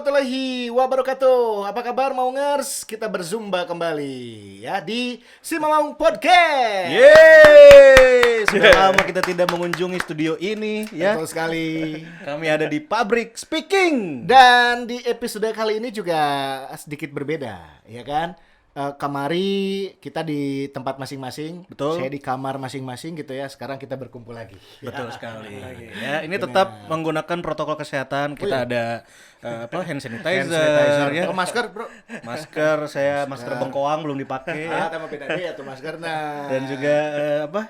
warahmatullahi wabarakatuh. Apa kabar Maungers? Kita berzumba kembali ya di Si Mamang Podcast. Yeay, sudah lama kita tidak mengunjungi studio ini ya. Betul sekali. Kami ada di Pabrik Speaking. Dan di episode kali ini juga sedikit berbeda, ya kan? Kemari kita di tempat masing-masing. Betul. Saya di kamar masing-masing gitu ya. Sekarang kita berkumpul lagi. Betul sekali. Ya, ini tetap menggunakan protokol kesehatan. Kita ada hand sanitizer, ya. Oh, masker, Bro. Masker bengkoang belum dipakai ya. Sama beda deh tuh masker. Nah. Dan juga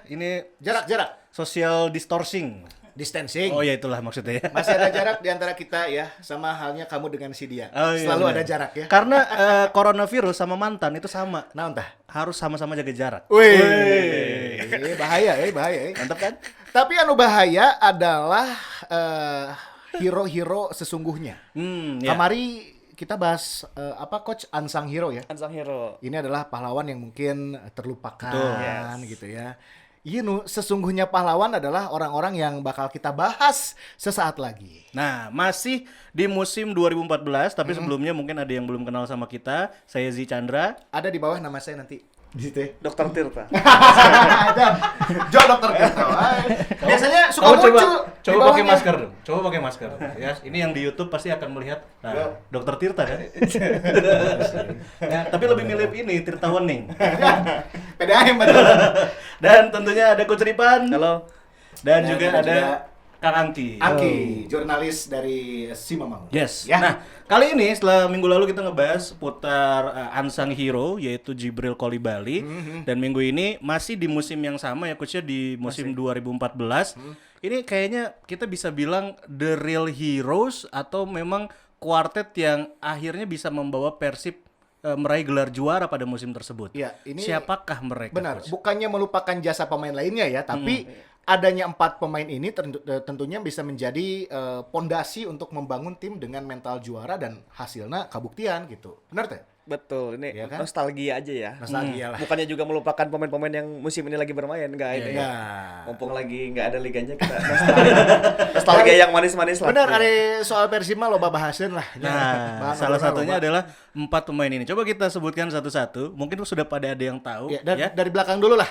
ini jarak. social distancing. Distancing. Oh ya, itulah maksudnya ya. Masih ada jarak di antara kita ya, sama halnya kamu dengan si dia. Oh, iya, Selalu benar. ada jarak ya. Karena coronavirus sama mantan itu sama. Nah, entah. Harus sama-sama jaga jarak. Wih, bahaya. Mantap kan? Tapi anu bahaya adalah hero-hero sesungguhnya. Ya. Kemari kita bahas Coach Unsung Hero ya. Unsung Hero. Ini adalah pahlawan yang mungkin terlupakan. Betul. Yes. Gitu ya. Sesungguhnya pahlawan adalah orang-orang yang bakal kita bahas sesaat lagi. Nah, masih di musim 2014, tapi sebelumnya mungkin ada yang belum kenal sama kita. Saya Zi Chandra. Ada di bawah nama saya nanti. Di situ ya. Dr. Tirta. Jo Dokter Tirta. Biasanya suka Kamu muncul di coba pakai bawahnya. masker dong. Coba pakai masker. Ya, ini yang di YouTube pasti akan melihat. Nah, Dokter Tirta kan? Ya, tapi lebih mirip ini Tirta Wening. PDAM betul. Dan tentunya ada Coach Ripan. Halo. Dan Dan juga ada ada juga Kang Angki. Aki, jurnalis dari Si Mamang. Yes. Ya. Nah, kali ini setelah minggu lalu kita ngebahas putar Unsung Hero yaitu Jibril Kolibali, dan minggu ini masih di musim yang sama ya coachnya, di musim 2014. Ini kayaknya kita bisa bilang the real heroes atau memang kuartet yang akhirnya bisa membawa Persib meraih gelar juara pada musim tersebut. Ya, ini siapakah mereka? benar, Coach? bukannya melupakan jasa pemain lainnya ya, tapi adanya 4 pemain ini tentunya bisa menjadi pondasi untuk membangun tim dengan mental juara dan hasilnya kabuktian gitu. Benar teh? Betul, ini Iya kan? nostalgia aja ya. Nostalgia lah. Bukannya juga melupakan pemain-pemain yang musim ini lagi bermain, enggak ini. Ya. Mumpung lagi enggak ada liganya kita nostalgia yang manis-manis lah. Benar, ada soal Persib mah loba bahaseun lah. Nah, salah satunya adalah 4 pemain ini. Coba kita sebutkan satu-satu. Mungkin sudah pada ada yang tahu. Ya, dari belakang dulu lah.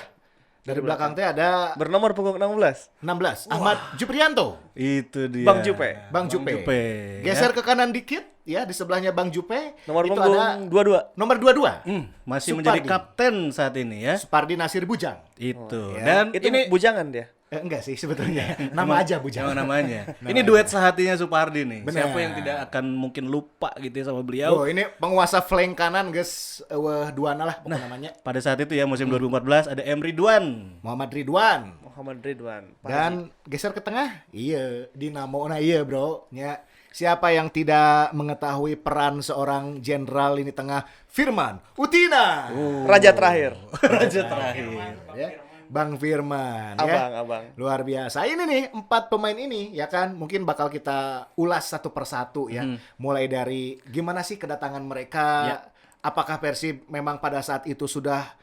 Dari belakang teh ada Bernomor punggung 16. 16, Ahmad Juprianto. Itu dia. Bang Jupe. Bang Jupe. ya. Geser ke kanan dikit ya, di sebelahnya Bang Jupe. Nomor itu punggung ada 22. nomor 22. Masih Supardi. menjadi kapten saat ini ya. Supardi Nasir Bujang. Itu. ya. Dan Itu ini bujangan dia. Enggak sih sebetulnya. Nama aja Bujang. namanya. Ini duet sehatinya Supardi nih. Benar. Siapa yang tidak akan mungkin lupa gitu ya sama beliau. Oh, ini penguasa flank kanan guys, duana lah pokoknya namanya. Pada saat itu ya musim 2014 ada M Ridwan. Muhammad Ridwan. Muhammad Ridwan. Pak Haji. Dan geser ke tengah, iya, Dinamo. Nah, iya, Bro. Ya. Siapa yang tidak mengetahui peran seorang jenderal ini tengah? Firman Utina. Raja terakhir. Raja terakhir. Ya. Bang Firman Abang. Luar biasa. Ini nih 4 pemain ini ya kan mungkin bakal kita ulas satu persatu ya. Mulai dari gimana sih kedatangan mereka? Ya. Apakah Persib memang pada saat itu sudah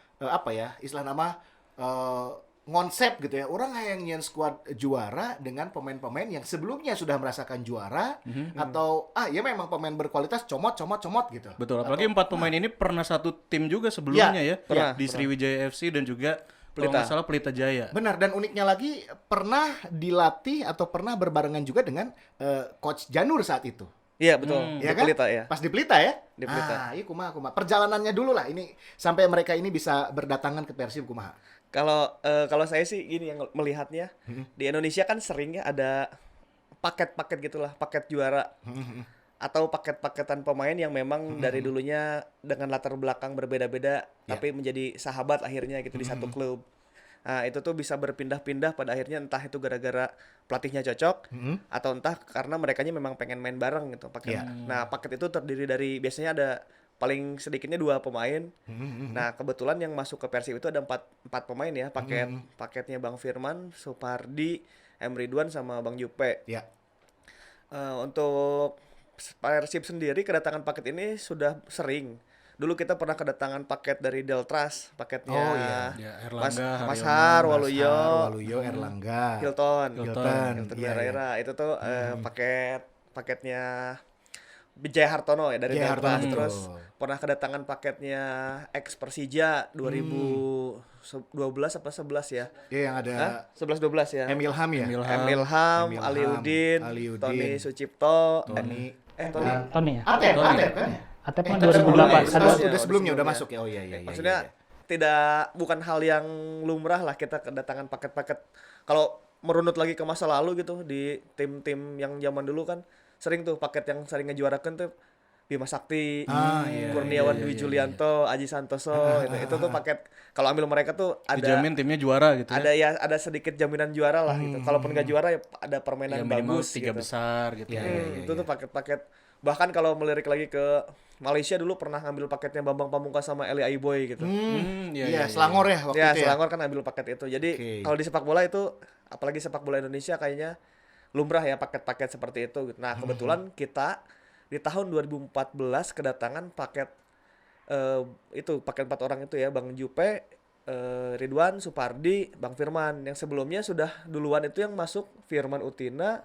istilah nama ngonsep gitu ya. Orang yang nyian skuad juara dengan pemain-pemain yang sebelumnya sudah merasakan juara atau ya memang pemain berkualitas comot gitu. Betul, apalagi 4 pemain ini pernah satu tim juga sebelumnya ya. pernah, Di Sriwijaya FC dan juga kalau Pelita. nggak salah Pelita Jaya. Benar, dan uniknya lagi pernah dilatih atau pernah berbarengan juga dengan Coach Janur saat itu. Iya, betul. Ya Di kan? Pelita ya. Pas di Pelita ya? Di Pelita. Iya kumaha. Perjalanannya dulu lah ini sampai mereka ini bisa berdatangan ke Persib kumaha. Kalau saya sih gini yang melihatnya, di Indonesia kan sering ya ada paket-paket gitulah, paket juara. Atau paket-paketan pemain yang memang dari dulunya dengan latar belakang berbeda-beda tapi menjadi sahabat akhirnya gitu di satu klub. Nah, itu tuh bisa berpindah-pindah pada akhirnya, entah itu gara-gara pelatihnya cocok atau entah karena merekanya memang pengen main bareng gitu paket. Nah, paket itu terdiri dari biasanya ada paling sedikitnya 2 pemain. Nah, kebetulan yang masuk ke Persib itu ada 4 pemain ya, paketnya Bang Firman, Supardi, M Ridwan sama Bang Jupe. Ya. Untuk Persib sendiri kedatangan paket ini sudah sering. Dulu kita pernah kedatangan paket dari Deltras, paketnya Oh, iya. Ya, Mas Erlangga, Mas Haryono, Har, Waluyo, Waluyo, Erlangga, Hilton Hilton. Hilton Iya, Herrera. Itu tuh paketnya Jaya Hartono ya dari Jaya Delta. Hartono, Terus betul. pernah kedatangan paketnya ex Persija 2012 apa 11 ya? Iya yang ada Hah? 11-12 ya. Emil Ham ya. Ilham, Aliudin, Tony Sucipto, Tony. Tony. Tony ya. Atep kan ya? Atep kan Atep 2008. sebelumnya. Udah sebelumnya udah Sebelumnya. masuk ya. Oh iya iya. Maksudnya iya. tidak bukan hal yang lumrah lah kita kedatangan paket-paket. Kalau merunut lagi ke masa lalu gitu di tim-tim yang zaman dulu kan sering tuh paket yang sering ngejuarakan tuh Bima Sakti, Iya, Kurniawan iya, Dwi iya, Julianto, Aji Santoso gitu. Itu tuh paket kalau ambil mereka tuh ada Dijamin timnya juara gitu ada ya ada sedikit jaminan juara lah gitu. Kalaupun nggak juara ya ada permainan ya minimal bagus 3 gitu. besar gitu. Itu tuh paket-paket. Bahkan kalau melirik lagi ke Malaysia dulu pernah ngambil paketnya Bambang Pamungkas sama Eli Aiboy gitu. Iya, Selangor ya waktu Ya, itu ya. Selangor kan ambil paket itu. Jadi Oke. kalau di sepak bola itu apalagi sepak bola Indonesia kayaknya lumrah ya paket-paket seperti itu gitu. Nah, kebetulan kita di tahun 2014 kedatangan paket itu paket 4 orang itu ya, Bang Jupe, Ridwan, Supardi, Bang Firman. Yang sebelumnya sudah duluan itu yang masuk Firman Utina,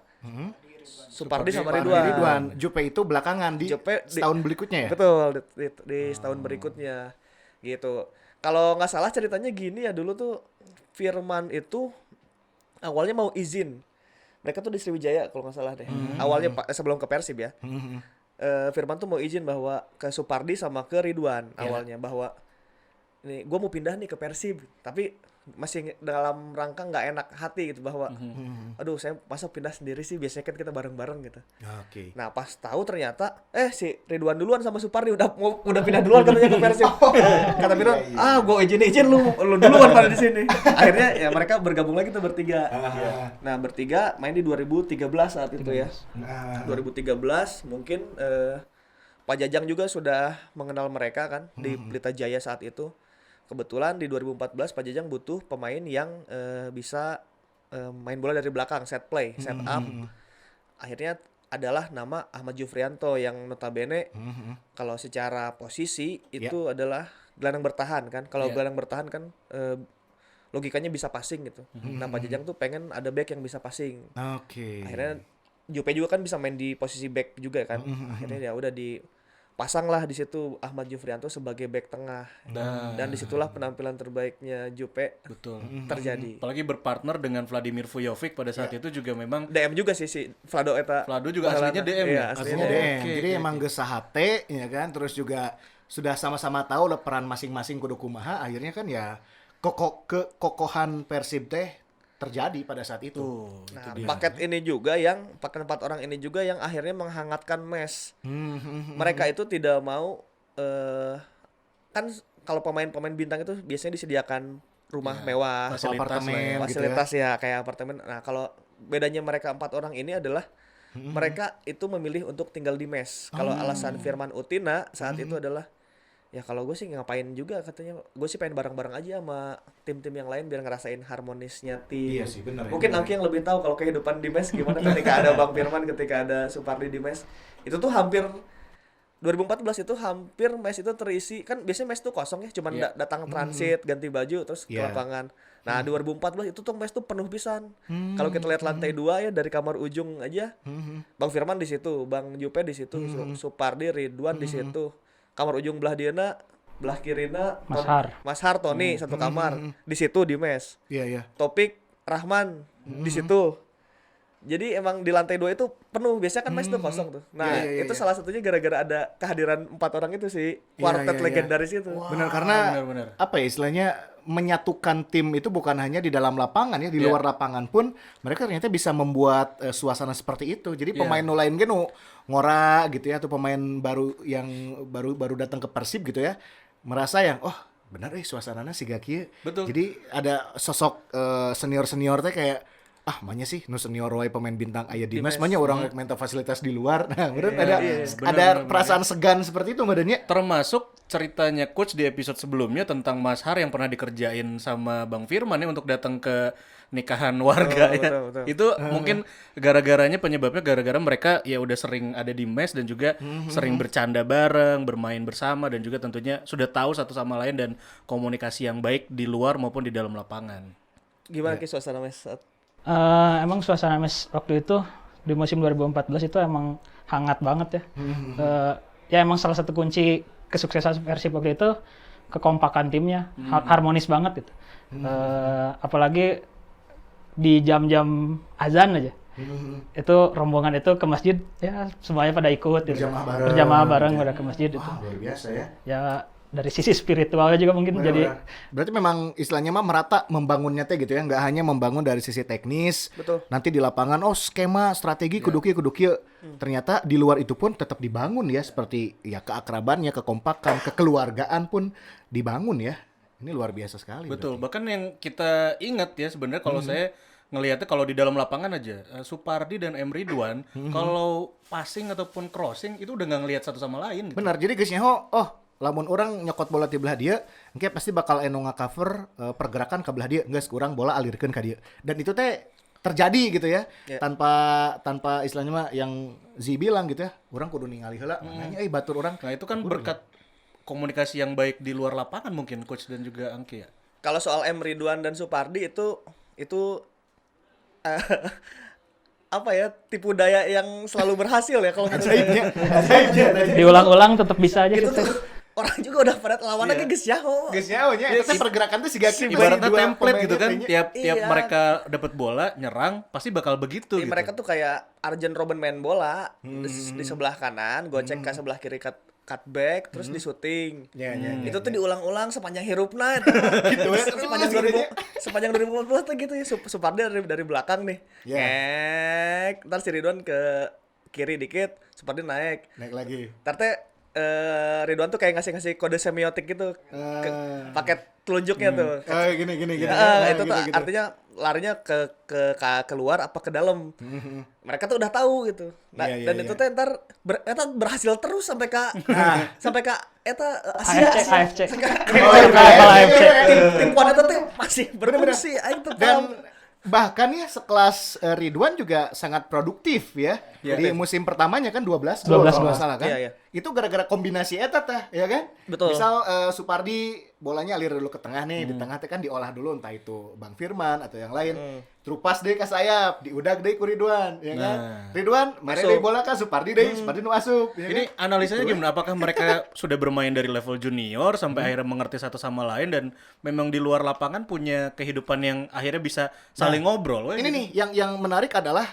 Supardi sama Ridwan. Jupe itu belakangan di Jupe setahun berikutnya ya. Betul, di setahun berikutnya gitu. Kalau nggak salah ceritanya gini ya, dulu tuh Firman itu awalnya mau izin. Mereka tuh di Sriwijaya kalau nggak salah deh. Awalnya sebelum ke Persib ya. Firman tuh mau izin bahwa ke Supardi sama ke Ridwan awalnya bahwa ini gue mau pindah nih ke Persib, tapi masih dalam rangka nggak enak hati gitu bahwa aduh saya masa pindah sendiri sih, biasanya kan kita bareng-bareng gitu. Oke. Nah pas tahu ternyata si Ridwan duluan sama Supardi udah pindah duluan katanya ke Persib. Kata Firman, gue izin lu duluan pada di sini. Akhirnya ya mereka bergabung lagi tuh bertiga. Nah bertiga main di 2013 saat itu ya. 2013 mungkin Pak Jajang juga sudah mengenal mereka kan di Pelita Jaya saat itu. Kebetulan di 2014 Pak Jajang butuh pemain yang bisa main bola dari belakang, set play, set up. Akhirnya adalah nama Ahmad Jufrianto yang notabene kalau secara posisi itu adalah gelandang bertahan kan. Kalau gelandang bertahan kan logikanya bisa passing gitu. Nah Pak Jajang tuh pengen ada back yang bisa passing. Oke. Akhirnya Jupe juga kan bisa main di posisi back juga kan. Akhirnya ya udah dipasanglah di situ Ahmad Jufrianto sebagai back tengah. Dan disitulah penampilan terbaiknya Jupe Betul. terjadi. Apalagi berpartner dengan Vladimir Vujovic pada saat itu juga memang DM juga sih si Vlado eta. Vlado juga aslinya DM Iya, ya? aslinya Aslinya DM. DM. Oke, Jadi oke, emang geus sahate ya kan, terus juga sudah sama-sama tahu lah peran masing-masing kudu kumaha, akhirnya kan ya kekokohan Persib teh terjadi pada saat itu. Nah, paket 4 orang ini juga yang akhirnya menghangatkan mes. Mereka itu tidak mau kan kalau pemain-pemain bintang itu biasanya disediakan rumah mewah, apartemen fasilitas ya kayak apartemen. Nah, kalau bedanya mereka 4 orang ini adalah mereka itu memilih untuk tinggal di mes. Kalau alasan Firman Utina saat itu adalah ya kalau gue sih ngapain juga katanya, gue sih pengen bareng-bareng aja sama tim-tim yang lain biar ngerasain harmonisnya tim. Iya sih, benar. Mungkin Angki yang lebih tahu kalau kehidupan di mes gimana ketika ada Bang Firman, ketika ada Supardi di mes. Itu tuh hampir 2014 itu hampir mes itu terisi, kan biasanya mes tuh kosong ya, cuman datang transit, ganti baju terus ke lapangan. Nah, 2014 itu tuh mes tuh penuh pisan. Kalau kita lihat lantai 2 ya dari kamar ujung aja. Bang Firman di situ, Bang Jupe di situ, Supardi, Ridwan di situ. Kamar ujung belah diana, belah kirina Mas Har Tony satu kamar. Di situ di mes. Iya, iya. Topik Rahman di situ. Jadi emang di lantai 2 itu penuh. Biasanya kan mes tuh kosong tuh. Nah, itu salah satunya gara-gara ada kehadiran 4 orang itu sih. Kuartet legendaris itu. Benar, karena benar. apa ya istilahnya, menyatukan tim itu bukan hanya di dalam lapangan ya, di luar lapangan pun mereka ternyata bisa membuat suasana seperti itu. Jadi pemain nu lain kan ngora gitu ya, atau pemain baru yang baru datang ke Persib gitu ya, merasa yang benar suasananya siga kieu. Betul. Jadi ada sosok senior-senior teh kayak mahnya sih nu senior wae pemain bintang aya di mes, mahnya orang minta fasilitas di luar. Nah, bener ada perasaan segan seperti itu badannya. Termasuk ceritanya coach di episode sebelumnya tentang Mas Har yang pernah dikerjain sama Bang Firman ya untuk datang ke nikahan warga ya. betul. Itu mungkin penyebabnya gara-gara mereka ya udah sering ada di mes dan juga sering bercanda bareng, bermain bersama, dan juga tentunya sudah tahu satu sama lain dan komunikasi yang baik di luar maupun di dalam lapangan. Gimana Ki suasana mes saat Emang suasana mes waktu itu di musim 2014 itu emang hangat banget ya. Ya emang salah satu kunci kesuksesan Persib waktu itu kekompakan timnya, harmonis banget gitu. Apalagi di jam-jam azan aja. Itu rombongan itu ke masjid ya semuanya pada ikut gitu. Berjamaah bareng pada ke masjid itu. Wah, luar biasa ya. Ya dari sisi spiritualnya juga mungkin jadi Berarti memang istilahnya mah merata membangunnya teh gitu ya, nggak hanya membangun dari sisi teknis. Betul. Nanti di lapangan skema strategi kudu kieu. Ternyata di luar itu pun tetap dibangun ya, seperti ya keakrabannya, kekompakan, kekeluargaan pun dibangun ya. Ini luar biasa sekali. Betul, bahkan yang kita ingat ya sebenarnya kalau saya ngelihatnya kalau di dalam lapangan aja, Supardi dan M. Ridwan kalau passing ataupun crossing itu udah nggak ngelihat satu sama lain gitu. Benar, jadi geus lamun orang nyokot bola di belah dia, engke pasti bakal eno cover pergerakan ke belah dia, geus kurang bola alirkeun ka dia. Dan itu teh terjadi gitu ya. Tanpa istilahnya mah yang Z bilang gitu ya. Orang kudu ningali heula, makanya batur orang. Nah, itu kan berkat komunikasi yang baik di luar lapangan mungkin coach dan juga Angki ya. Kalau soal M. Ridwan dan Supardi itu apa ya, tipu daya yang selalu berhasil ya kalau menurut saya. diulang-ulang tetap bisa aja Itu gitu. tuh orang juga udah pada lawannya ke geus yaho. Geus nya itu teh pergerakan tuh siga kieu Ibaratnya template gitu kan, tiap Iya. mereka dapat bola nyerang pasti bakal begitu gitu. Mereka tuh kayak Arjen Robben main bola di sebelah kanan, gocek ke sebelah kiri cutback, terus di shooting. Itu tuh diulang-ulang sepanjang hirupna itu. Gitu ya. sepanjang 2014 tuh gitu ya. Supardi dari belakang nih. Ntar si Ridwan ke kiri dikit, Supardi naik lagi. Ntar teh Ridwan tuh kayak ngasih kode semiotik gitu, paket telunjuknya tuh. Gini. Itu tuh artinya larinya ke keluar apa ke dalam. Mereka tuh udah tahu gitu. Nah, dan itu teh ntar berhasil terus sampai ke AFC. Tim kuat itu tuh masih berfungsi. Dan bahkan ya sekelas Ridwan juga sangat produktif ya. Di musim pertamanya kan 12 gol kalau nggak salah kan. Iya. Itu gara-gara kombinasi eta tah, ya kan? Betul. Misal Supardi bolanya alir dulu ke tengah nih, di tengah teh kan diolah dulu entah itu Bang Firman atau yang lain. Terupas deh ke sayap, diudag deh ku Ridwan, ya kan? Ridwan, mari deh bola ka Supardi deh, Supardi nu asup. Ya Ini kan? analisanya gimana? Apakah mereka sudah bermain dari level junior sampai akhirnya mengerti satu sama lain dan memang di luar lapangan punya kehidupan yang akhirnya bisa saling ngobrol? Ini nih yang menarik adalah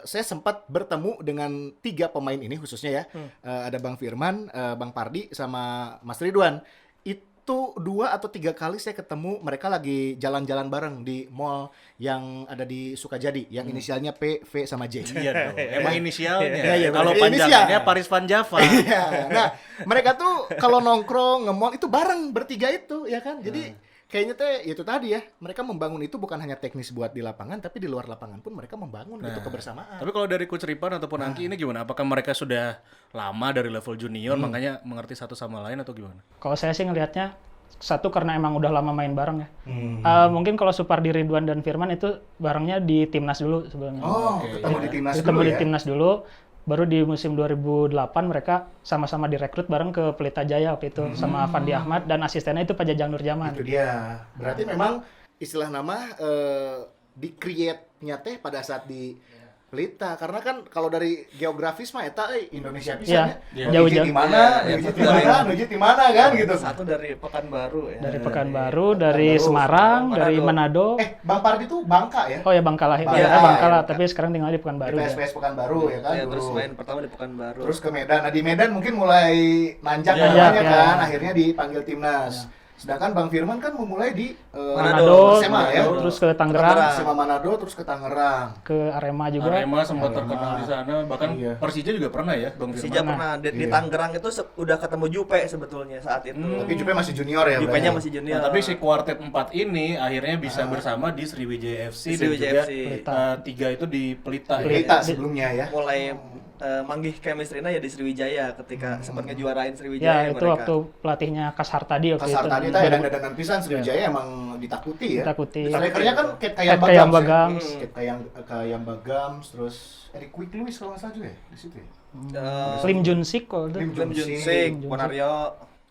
saya sempat bertemu dengan 3 pemain ini khususnya ya. Ada Bang Firman, Bang Pardi sama Mas Ridwan. Itu 2 atau 3 kali saya ketemu mereka lagi jalan-jalan bareng di mall yang ada di Sukajadi yang inisialnya P, V sama J. Iya dong. Emang inisialnya. Iya, Kalau bener. panjangannya Inisial. Paris Van Java. Iya. Nah, mereka tuh kalau nongkrong, nge-mall itu bareng bertiga itu ya kan. Jadi kayaknya teh itu tadi ya, mereka membangun itu bukan hanya teknis buat di lapangan, tapi di luar lapangan pun mereka membangun itu kebersamaan. Tapi kalau dari Coach Ripan ataupun Angki ini gimana? Apakah mereka sudah lama dari level junior makanya mengerti satu sama lain atau gimana? Kalau saya sih ngelihatnya satu karena emang udah lama main bareng ya. Mungkin kalau Supardi, Ridwan dan Firman itu barengnya di timnas dulu sebelumnya. Ketemu di timnas Ketemu dulu di ya. timnas dulu. Baru di musim 2008 mereka sama-sama direkrut bareng ke Pelita Jaya waktu itu sama Fandi Ahmad dan asistennya itu Pak Jajang Nurjaman. Itu dia. Berarti memang istilah nama di-create-nya teh pada saat di Pelita. Karena kan kalau dari geografis mah eta Indonesia pisan ya. Jauh-jauh. Di mana? Nuju di mana kan gitu. Satu dari Pekanbaru ya. Dari Pekanbaru, dari Semarang, dari Manado. Bang Pardi tuh Bangka ya? Oh ya Bangka lah, Bangka lah, tapi sekarang tinggal di Pekanbaru ya. PSPS Pekanbaru ya kan. Ya, dulu. terus main pertama di Pekanbaru. Terus ke Medan. Nah di Medan mungkin mulai nanjak Ya, namanya ya. kan. Akhirnya dipanggil timnas. Sedangkan Bang Firman kan memulai di Manado, SMA ya. terus ke Tangerang, SMA Manado terus ke Tangerang. ke Arema juga. Arema sempat terkenal di sana, bahkan Persija juga pernah ya, Bang Persija Firman. pernah di Tangerang itu udah ketemu Jupe sebetulnya saat itu. Tapi Jupe masih junior ya. Jupe-nya berarti. masih junior. Nah, tapi si kuartet 4 ini akhirnya bisa bersama di Sriwijaya FC dan Sriwijaya juga FC. 3 itu di Pelita. Pelita sebelumnya ya. mulai manggih chemistry-nya ya di Sriwijaya ketika sempat ngejuarain Ya Sriwijaya itu mereka. waktu pelatihnya Kasar tadi waktu Kasar itu. tadi tadi dan pisan Sriwijaya emang ditakuti ya. Ditakuti. Strikernya kan Ket Ket Kayam Kayam Bagams. Bagams. Ket Kayam Bagams terus Eric Quick Lewis kalau nggak salah juga ya di situ ya. Lim Junsik kalau itu. Lim Lim Junsik, Ponario,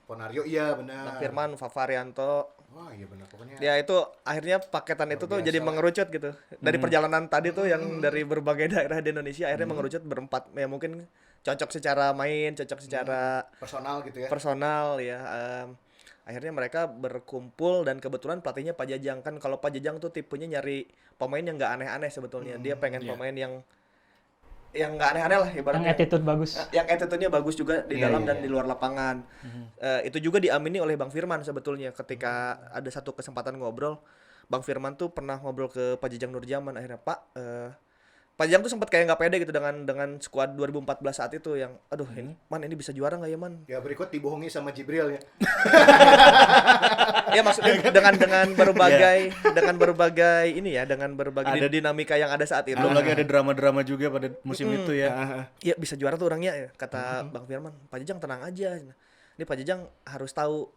Ponario iya benar. Firman, Favarianto. Wah, iya benar pokoknya. Ya itu akhirnya paketan itu tuh jadi mengerucut gitu. Dari perjalanan tadi tuh yang dari berbagai daerah di Indonesia akhirnya mengerucut berempat. Ya mungkin cocok secara main, cocok secara Personal gitu ya. personal ya. Akhirnya mereka berkumpul dan kebetulan pelatihnya Pak Jajang. Kan kalau Pak Jajang tuh tipenya nyari pemain yang nggak aneh-aneh sebetulnya. Dia pengen pemain yang nggak aneh-aneh lah Yang ibaratnya. attitude bagus. Yang attitude-nya bagus juga di dalam dan di luar lapangan. Itu juga diamini oleh Bang Firman sebetulnya ketika ada satu kesempatan ngobrol. Bang Firman tuh pernah ngobrol ke Pak Jajang Nurjaman akhirnya, Pak Pak Jajang tuh sempat kayak nggak pede gitu dengan skuad 2014 saat itu yang aduh ini bisa juara nggak ya man? Ya berikut dibohongi sama Jibril ya. Ya maksudnya dengan berbagai ini ya, dengan berbagai dinamika yang ada saat itu. Belum lagi ada drama-drama juga pada musim itu ya. Ya bisa juara tuh orangnya ya, kata Bang Firman. Pak Jajang tenang aja. Ini Pak Jajang harus tahu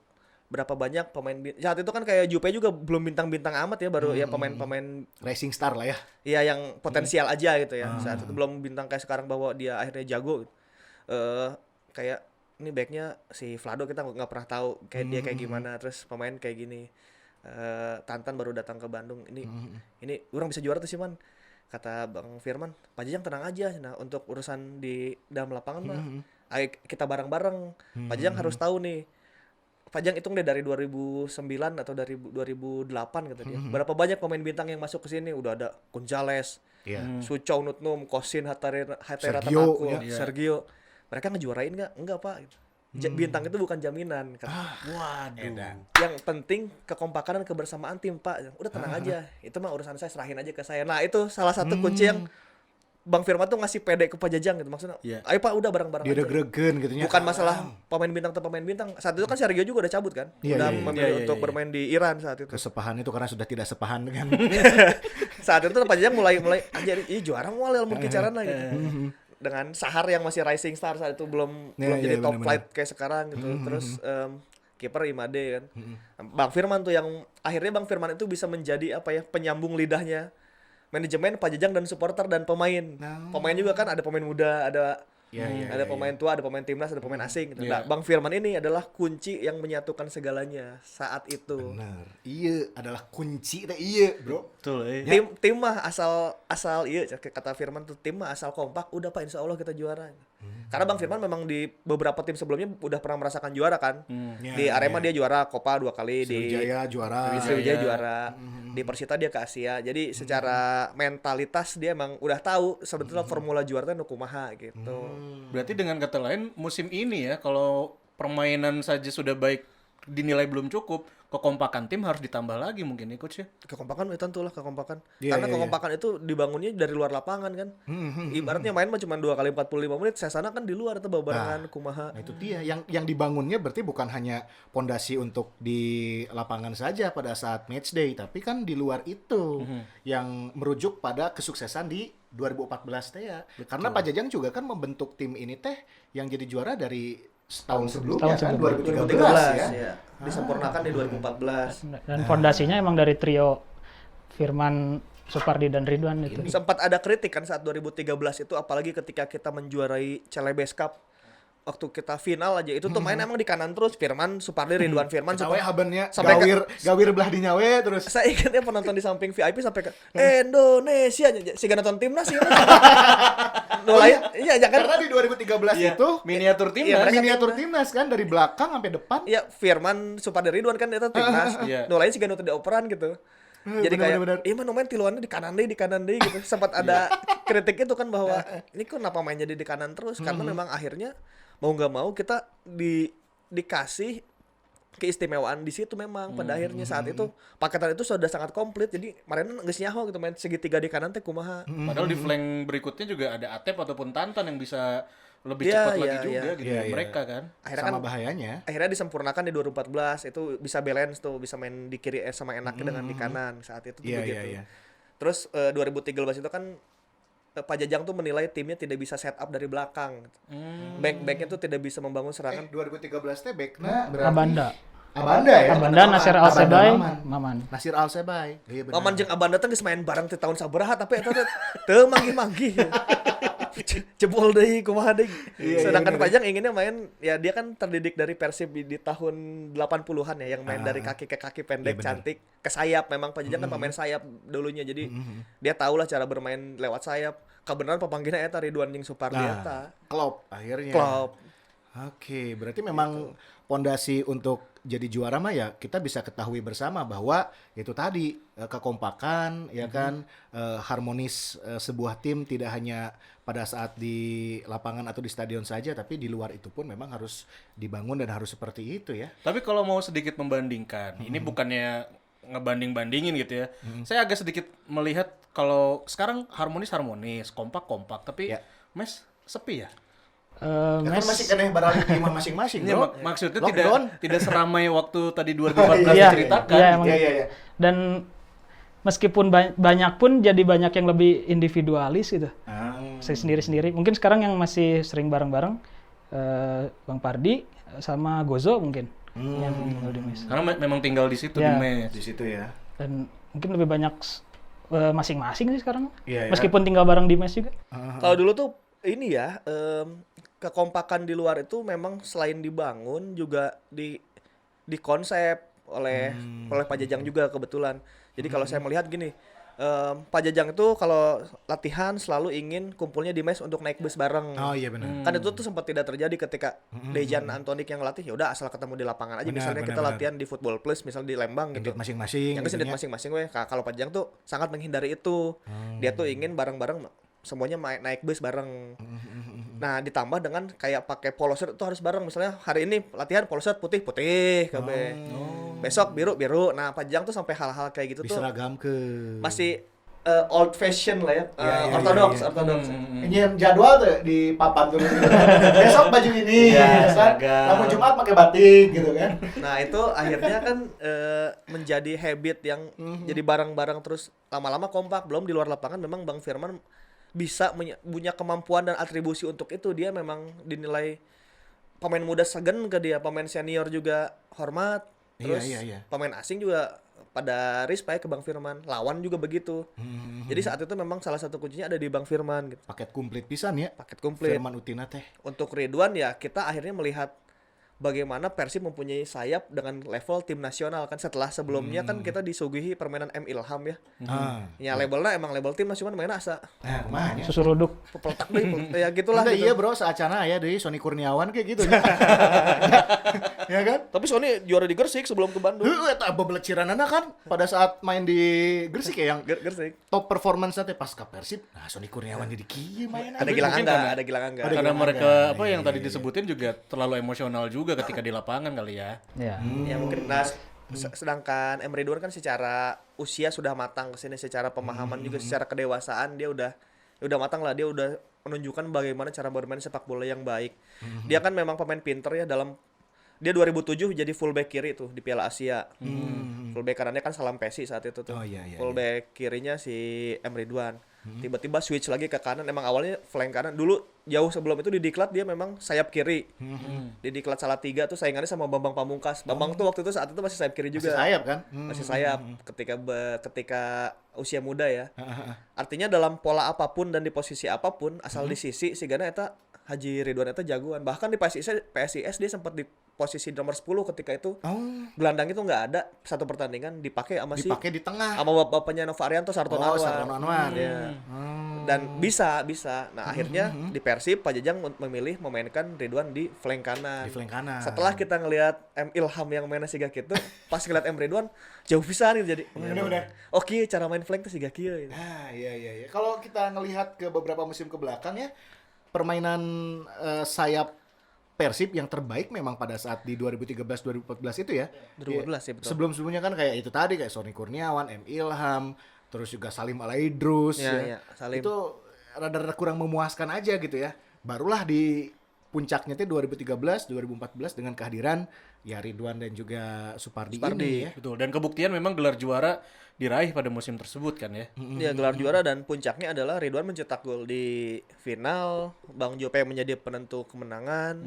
berapa banyak pemain saat itu kan kayak Jupe juga belum bintang-bintang amat ya, baru ya pemain-pemain Rising star lah ya. ya yang potensial aja gitu ya. Saat itu belum bintang kayak sekarang bahwa dia akhirnya jago gitu. Kayak ini backnya si Vlado kita nggak pernah tahu kayak dia kayak gimana, terus pemain kayak gini. Tantan baru datang ke Bandung ini orang bisa juara tuh sih man, kata Bang Firman. Pak Jajang tenang aja, nah untuk urusan di dalam lapangan mah ayo kita bareng-bareng. Pak Jajang harus tahu nih, Pak Jajang hitung deh dari 2009 atau dari 2008 gitu dia. Berapa banyak pemain bintang yang masuk ke sini? Udah ada Gonzales, Suchong Nutnum, Kosin, Hatera Tanako, Sergio. Mereka ngejuarain nggak? Enggak Pak. Bintang itu bukan jaminan. Waduh. Yang penting kekompakan dan kebersamaan tim Pak. Udah tenang aja. Itu mah urusan saya, serahin aja ke saya. Nah itu salah satu kunci yang Bang Firman tuh ngasih pede ke Pak Jajang gitu, maksudnya ayo Pak udah bareng-bareng Dia aja. udah gregen gitu ya. Bukan masalah pemain bintang atau pemain bintang. Saat itu kan Sergio juga udah cabut kan, udah memilih untuk bermain di Iran saat itu. Kesepahan itu karena sudah tidak sepahan dengan Saat itu Pak Jajang mulai anjir juara mual mungkin caranya gitu. Dengan Sahar yang masih rising star saat itu belum jadi top flight kayak sekarang gitu. Terus kiper Imade kan. Bang Firman tuh yang akhirnya Bang Firman itu bisa menjadi penyambung lidahnya manajemen, Pak Jajang dan supporter dan pemain. Pemain juga kan ada pemain muda, ada pemain tua, ada pemain timnas, ada pemain asing gitu. Nah, Bang Firman ini adalah kunci yang menyatukan segalanya saat itu. benar. Iya adalah kunci iya, Bro. Betul. Tim mah asal iya kata Firman tuh, tim mah asal kompak udah Pak insya Allah kita juara. Karena Bang Firman memang di beberapa tim sebelumnya udah pernah merasakan juara kan. Di Arema dia juara Copa 2 kali, di Sriwijaya juara. Sriwijaya juara. Di Persita dia ke Asia. Jadi secara mentalitas dia emang udah tahu sebetulnya formula juara itu kumaha gitu. Berarti dengan kata lain musim ini ya, kalau permainan saja sudah baik dinilai belum cukup, kekompakan tim harus ditambah lagi mungkin nih coach ya. Kekompakan itu tentulah kekompakan. Iya, Karena iya, kekompakan itu dibangunnya dari luar lapangan kan. Ibaratnya main mah cuma 2 kali 45 menit, saya sana kan di luar tuh barengan kumaha. Nah, itu dia yang dibangunnya berarti bukan hanya pondasi untuk di lapangan saja pada saat match day, tapi kan di luar itu yang merujuk pada kesuksesan di 2014 teh ya. Karena Pak Jajang juga kan membentuk tim ini teh yang jadi juara dari setahun sebelumnya kan 2013 ya. Disempurnakan di 2014. Dan fondasinya emang dari trio Firman, Supardi dan Ridwan itu. Sempat ada kritik kan saat 2013 itu, apalagi ketika kita menjuarai Celebes Cup. Waktu kita final aja itu tuh main emang di kanan terus, Firman, Supardi, Ridwan, Firman Sampai habannya sampai gawir belah di nyawe terus. saya ingatnya penonton di samping VIP sampai ke Indonesia sih nonton timnas sih. Iya jangan Karena di 2013 itu miniatur timnas. miniatur timnas kan dari belakang sampai depan. ya Firman, Supardi, Ridwan kan itu timnas. Nu lain sih gak nonton di operan gitu. Jadi bener. kayak, iya mah main tiluannya di kanan deh gitu. Sempat ada kritik itu kan bahwa ini kok kenapa main jadi di kanan terus? Karena memang akhirnya mau nggak mau kita dikasih keistimewaan di situ memang pada akhirnya saat itu paketan itu sudah sangat komplit. Jadi kemarin geus nyaho gitu main segitiga di kanan teh kumaha. Padahal di flank berikutnya juga ada Atep ataupun Tantan yang bisa lebih cepat lagi juga gitu Iya, iya. mereka kan. Akhirnya Sama kan bahayanya. akhirnya disempurnakan di 2014 itu bisa balance tuh, bisa main di kiri sama enaknya dengan di kanan saat itu tuh Iya, begitu. iya, iya. Terus 2013 itu kan Pak Jajang tuh menilai timnya tidak bisa set up dari belakang. Back-backnya tuh tidak bisa membangun serangan. 2013 teh backna berarti Abanda. Abanda ya. Abanda, Nasir Al-Sebay, Maman. Nasir Al-Sebay. Iya benar. Maman jeung Abanda teh geus main bareng ti tahun sabaraha tapi eta teh teu manggih-manggih. Jebol deui kumaha deui. Iya, Sedangkan bener. Pajang inginnya main ya dia kan terdidik dari Persib di tahun 80-an ya yang main dari kaki ke kaki pendek Iya, bener. cantik ke sayap. Memang Pajang kan pemain sayap dulunya jadi dia tahu lah cara bermain lewat sayap. Kebenaran pepanggilnya eta Ridwan jeung Supardi eta. Klopp akhirnya. Klopp. Oke, berarti memang pondasi untuk jadi juara mah ya kita bisa ketahui bersama bahwa itu tadi kekompakan ya kan, harmonis sebuah tim tidak hanya pada saat di lapangan atau di stadion saja tapi di luar itu pun memang harus dibangun dan harus seperti itu ya. Tapi kalau mau sedikit membandingkan, ini bukannya ngebanding-bandingin gitu ya. Saya agak sedikit melihat kalau sekarang harmonis, kompak, tapi Ya. mes sepi ya. Kan Mes masih kena barang lima masing-masing, Ini bro. maksudnya Lockdown. tidak seramai waktu tadi 2014 Iya, diceritakan. iya, emang. Iya. dan meskipun banyak pun jadi banyak yang lebih individualis gitu. Saya sendiri-sendiri. Mungkin sekarang yang masih sering bareng-bareng Bang Pardi sama Gozo mungkin yang tinggal di mes. Karena memang tinggal di situ Ya. di mes. Di situ ya. Dan mungkin lebih banyak masing-masing sih sekarang. Iya, ya. Meskipun tinggal bareng di mes juga. Kalau dulu tuh ini ya kekompakan di luar itu memang selain dibangun juga di konsep oleh Pak Jajang juga kebetulan. Jadi kalau saya melihat gini, Pak Jajang itu kalau latihan selalu ingin kumpulnya di mes untuk naik bus bareng. Oh iya benar. Kan itu tuh sempat tidak terjadi ketika Dejan Antonik yang latih, ya udah asal ketemu di lapangan aja. Benar, Misalnya kita benar. latihan di Football Plus, misalnya di Lembang gitu. Sendiri masing-masing. Yang gitu sendiri ya. masing-masing weh. Kalau Pak Jajang tuh sangat menghindari itu. Dia tuh ingin bareng-bareng semuanya naik bus bareng. Nah, ditambah dengan kayak pakai polo shirt itu harus bareng. Misalnya hari ini latihan polo shirt putih kabeh. Besok biru. Nah, Pak Jajang tuh sampai hal-hal kayak gitu tuh Diseragam ke. masih old fashion lah ya. Iya, Ortodoks. Ini yang jadwal tuh di papan tuh. Besok baju ini, Iya, ya kan? seragam. Kamu Jumat pakai batik gitu kan. Nah, itu akhirnya kan menjadi habit yang jadi bareng-bareng terus lama-lama kompak. Belum di luar lapangan memang Bang Firman bisa punya kemampuan dan atribusi untuk itu. Dia memang dinilai pemain muda segan ke dia, pemain senior juga hormat. Terus Iya. pemain asing juga pada respect ke Bang Firman. Lawan juga begitu. Jadi saat itu memang salah satu kuncinya ada di Bang Firman gitu. Paket komplit pisan ya. Paket komplit. Firman Utina teh. Untuk Ridwan ya kita akhirnya melihat bagaimana Persib mempunyai sayap dengan level tim nasional kan. Setelah sebelumnya kan kita disuguhi permainan M Ilham ya. Ya labelnya emang label tim cuman mainnya asa Nah, kumaha nya? Susu ruduk. peletak deh ya gitulah Enggak, gitu. iya bro, seacana ya dari Sony Kurniawan kayak gitu. Ya kan? Tapi Sony juara di Gresik sebelum ke Bandung. Heeh, eta babeleciranana kan pada saat main di Gresik ya yang Gresik. top performance teh pas ke Persib. Nah, Sony Kurniawan jadi kieu mainan. Ada Gilang mungkin Angga, karena- ada Gilang Angga. ada Karena Gilang mereka Angga. apa yang Iya, tadi iya, disebutin juga terlalu emosional juga ketika di lapangan kali ya. Ya. Ya mungkin nah sedangkan Emre Ridwan kan secara usia sudah matang kesini, secara pemahaman juga secara kedewasaan dia udah matang lah, dia udah menunjukkan bagaimana cara bermain sepak bola yang baik. Dia kan memang pemain pinter ya dia 2007 jadi fullback kiri tuh di Piala Asia. Fullback kanannya kan Salam Pesi saat itu tuh. Oh, iya, iya, Fullback kirinya si Emre Ridwan. Tiba-tiba switch lagi ke kanan, emang awalnya flank kanan. Dulu jauh sebelum itu di Diklat dia memang sayap kiri. Di Diklat Salatiga tuh saingannya sama Bambang Pamungkas. Bambang tuh waktu itu saat itu masih sayap kiri Masih juga. sayap kan? Masih sayap ketika usia muda ya. Artinya dalam pola apapun dan di posisi apapun asal di sisi si Gana eta Haji Ridwan eta jagoan. Bahkan di PSIS dia sempat di posisi nomor 10 ketika itu. Gelandang itu nggak ada satu pertandingan dipakai sama Dipakai di tengah. sama bapaknya Nova Arianto Sarton Oh, Anwar. Sarton Anwar. Ya. Dan bisa. Nah, akhirnya di Persib Pak Jajang memilih memainkan Ridwan di flank kanan. Di flank kanan. Setelah kita ngelihat M Ilham yang mainnya siga gitu, pas ngeliat M Ridwan jauh pisan gitu jadi. Bener-bener. Oke, cara main flank tuh siga kieu gitu. Ah, iya. Kalau kita ngelihat ke beberapa musim ke belakang ya, permainan sayap Persib yang terbaik memang pada saat di 2013-2014 itu ya. 2014 ya, betul. Sebelum-sebelumnya kan kayak itu tadi kayak Sony Kurniawan, M Ilham, terus juga Salim Alaidrus Ya, Salim. Itu rada-rada kurang memuaskan aja gitu ya. Barulah di puncaknya itu 2013-2014 dengan kehadiran ya Ridwan dan juga Supardi ini ya. Betul. Dan kebuktian memang gelar juara diraih pada musim tersebut kan ya. Ya, gelar juara dan puncaknya adalah Ridwan mencetak gol di final, Bang Jope menjadi penentu kemenangan.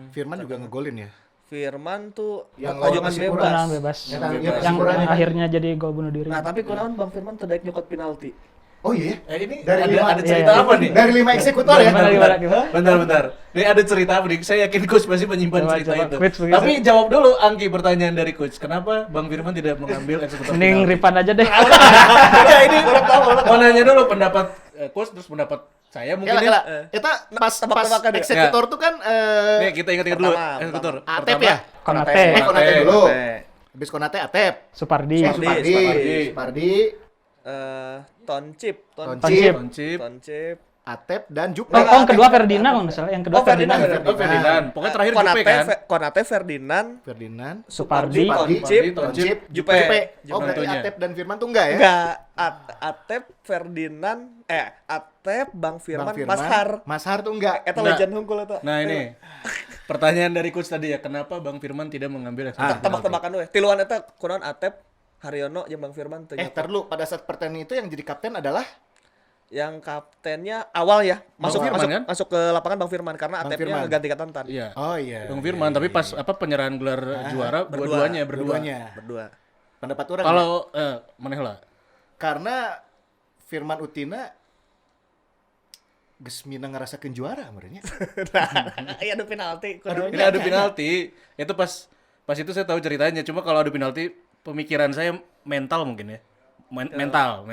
Firman juga ngegolin ya. Firman tuh Yang ajukan lawan bebas. Tenang bebas. Ya, Yang akhirnya jadi gol bunuh diri. Nah, tapi kunaon Bang Firman terdaik nyokot penalti. Oh iya. Ini Dari ada lima- cerita iya, apa nih? Dari 5 eksekutor ya. Gimana? Bentar. Ini ada cerita apa nih? Saya yakin coach pasti menyimpan Coba, cerita coba. itu. Coach, begitu. Tapi jawab dulu Angki pertanyaan dari coach. Kenapa Bang Firman tidak mengambil eksekutor Mending penalti? Ripan aja deh. Ya ini mau nanya dulu pendapat coach terus pendapat saya mungkin Kela, ya. Kita pas tebak-tebakan ya? eksekutor tuh kan Nih kita ingat-ingat dulu Pertama, eksekutor. Atep Pertama, ya? Konate, Konate dulu. Konate. Habis Konate Atep. Supardi, Supardi, Toncip. Toncip. Toncip, Toncip. Atep dan Jupe. yang kedua Ferdinand kalau nggak salah. Yang kedua Oh, Ferdinand. Ferdinand. Oh Ferdinand. Pokoknya terakhir Jupe Konate, kan. Konate, Ferdinand, Ferdinand, Supardi, Toncip, Toncip, Jupe. Oh, berarti Tentunya. Atep dan Firman tuh enggak ya? enggak, Atep, Ferdinand, Atep, Bang Firman, Mas Har. Mas Har tuh enggak. Eta Enggak. legend hungkul eta. Nah ini pertanyaan dari coach tadi ya, kenapa Bang Firman tidak mengambil eksekutor penalti? Tebak-tebakan we. Tiluan eta kunaon Atep, Haryono jeung Bang Firman teu nyoba. Terlu pada saat pertandingan itu yang jadi kapten adalah Yang kaptennya awal ya, masuk Firman, masuk kan? masuk ke lapangan Bang Firman karena Bang Atepnya Firman. ngeganti Tantan. Iya. Oh iya. Bang Firman, tapi pas apa penyerahan gelar juara dua-duanya berdua. Keduanya. Berdua. Pendapat orang. ya? Kalau maneh lah. Karena Firman Utina geus mina ngarasakeun juara meureunnya. Iya ada penalti. Ini ada penalti. Itu pas itu saya tahu ceritanya. Cuma kalau ada penalti, pemikiran saya mental mungkin ya. Mental.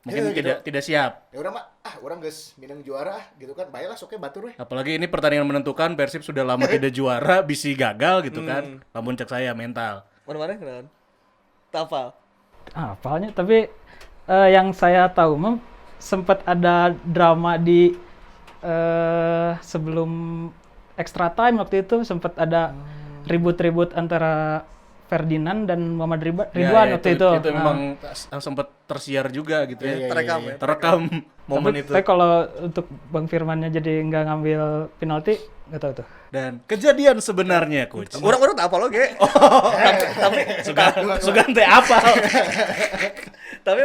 Mungkin Gitu. tidak siap. Ya udah mah, orang geus minang juara gitu kan. Baiklah soknya batur we. Apalagi ini pertandingan menentukan, Persib sudah lama tidak juara, bisi gagal gitu kan. Lamun cek saya mental. Mana-mana kenalan. Tafal. Apalnya, tapi yang saya tahu sempat ada drama di sebelum extra time waktu itu sempat ada ribut-ribut antara Ferdinand dan Muhammad Ridwan Ya, waktu itu. Itu Nah, memang sempat tersiar juga gitu ya. Terekam ya. Terekam momen itu. tapi kalau untuk Bang Firmannya jadi nggak ngambil penalti, nggak tahu tuh. Dan kejadian sebenarnya coach. Orang-orang tak apa lo ge. Tapi Sugan teh apa? tapi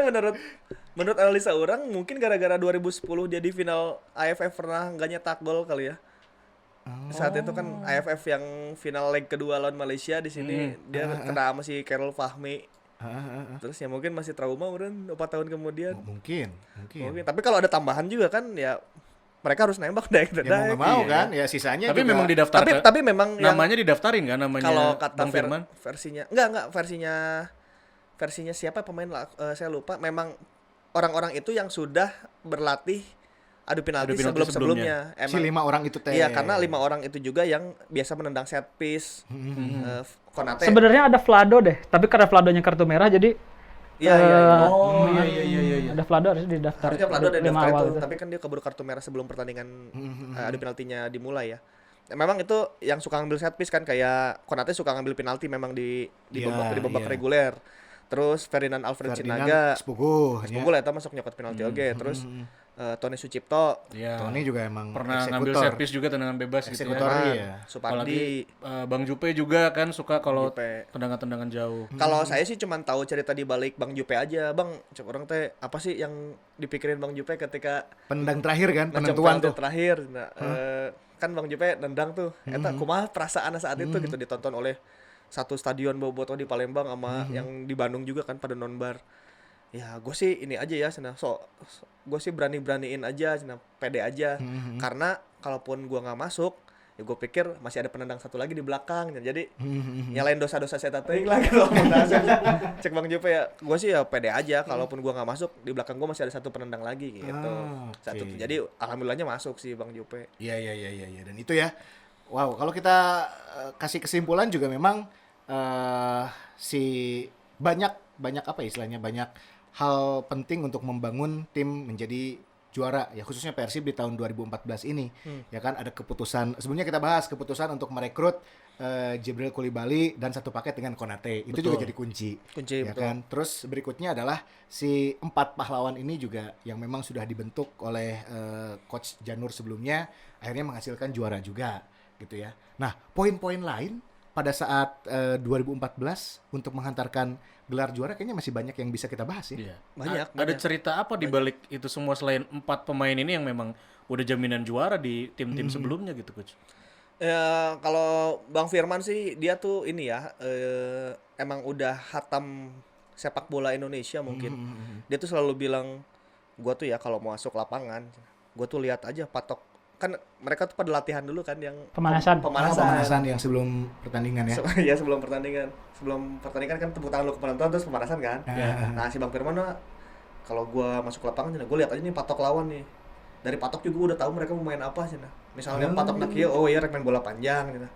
menurut analisa orang mungkin gara-gara 2010 dia di final AFF pernah nggak nyetak gol kali ya. Saat itu kan AFF yang final leg kedua lawan Malaysia di sini dia kena sama si Carol Fahmi. Terus ya mungkin masih trauma udah 4 tahun kemudian. Mungkin. Tapi kalau ada tambahan juga kan ya mereka harus nembak deh. Ya mau nggak mau kan, ya sisanya Tapi juga. memang didaftarkan. Tapi memang yang namanya didaftarin kan namanya kalau kata Bang Firman. versinya enggak versinya siapa pemain saya lupa, memang orang-orang itu yang sudah berlatih adu penalti sebelumnya. Si 5 orang itu teh. Iya, karena 5 orang itu juga yang biasa menendang set piece. Konate. Sebenarnya ada Vlado deh, tapi karena Vladonya kartu merah jadi Iya. Oh iya. ada Vlado harus didaftar. Harusnya Vlado ada 5 daftar awal itu, itu. tapi kan dia keburu kartu merah sebelum pertandingan adu penaltinya dimulai ya. Memang itu yang suka ngambil set piece kan, kayak Konate suka ngambil penalti memang di Iya, babak iya. reguler. Terus Ferdinand Alfred Ferdinand Sinaga, Sepuguh. Unggul eta masuk nyokot penalti oge. Terus Tony Sucipto, Iya. Tony juga emang Pernah ngambil eksekutor. set piece juga tendangan bebas gitu Eksekutor, ya. iya. Apalagi Supardi. Bang Jupe juga kan suka kalau Jupe. tendangan-tendangan jauh. Kalau saya sih cuman tahu cerita di balik Bang Jupe aja. Bang, cek orang teh apa sih yang dipikirin Bang Jupe ketika Pendang terakhir kan, ngecek penentuan penalti tuh. terakhir. Nah, kan Bang Jupe nendang tuh. Eta kumaha perasaan saat itu gitu ditonton oleh satu stadion bobotoh di Palembang sama yang di Bandung juga kan pada nonbar. Ya, gue sih ini aja ya, gue sih berani-beraniin aja, pede aja. Karena kalaupun gue nggak masuk, ya gue pikir masih ada penendang satu lagi di belakang. Jadi nyalain dosa-dosa saya teuing lah kalau mau cek Bang Jupe ya. Gue sih ya pede aja, kalaupun gue nggak masuk, di belakang gue masih ada satu penendang lagi gitu. Satu. Oke. Jadi alhamdulillahnya masuk sih Bang Jupe. Iya. Dan itu ya. Wow, kalau kita kasih kesimpulan juga memang si banyak apa ya istilahnya, banyak hal penting untuk membangun tim menjadi juara ya, khususnya Persib di tahun 2014 ini. Ya kan ada keputusan, sebelumnya kita bahas keputusan untuk merekrut Jibril Koulibaly dan satu paket dengan Konate. Itu juga jadi kunci. Kunci, Ya betul. kan? Terus berikutnya adalah si 4 pahlawan ini juga yang memang sudah dibentuk oleh coach Janur sebelumnya, akhirnya menghasilkan juara juga gitu ya. Nah, poin-poin lain pada saat 2014 untuk menghantarkan gelar juara kayaknya masih banyak yang bisa kita bahas ya. Iya. Banyak, Ada banyak. cerita apa di balik itu semua selain 4 pemain ini yang memang udah jaminan juara di tim-tim sebelumnya gitu coach? Ya, kalau Bang Firman sih dia tuh ini ya, emang udah hatam sepak bola Indonesia mungkin. Dia tuh selalu bilang gua tuh ya kalau mau masuk lapangan, gua tuh lihat aja patok, kan mereka tuh pada latihan dulu kan yang Pemanasan. Pemanasan yang sebelum pertandingan ya. Ya sebelum pertandingan kan tepuk tangan lu ke penonton terus pemanasan kan. Nah si Bang Firman mah kalau gua masuk lapangan gue lihat aja nih patok lawan nih. Dari patok juga udah tahu mereka mau main apa sih nah. Misalnya patok na kieu, oh iya rek main bola panjang gitu.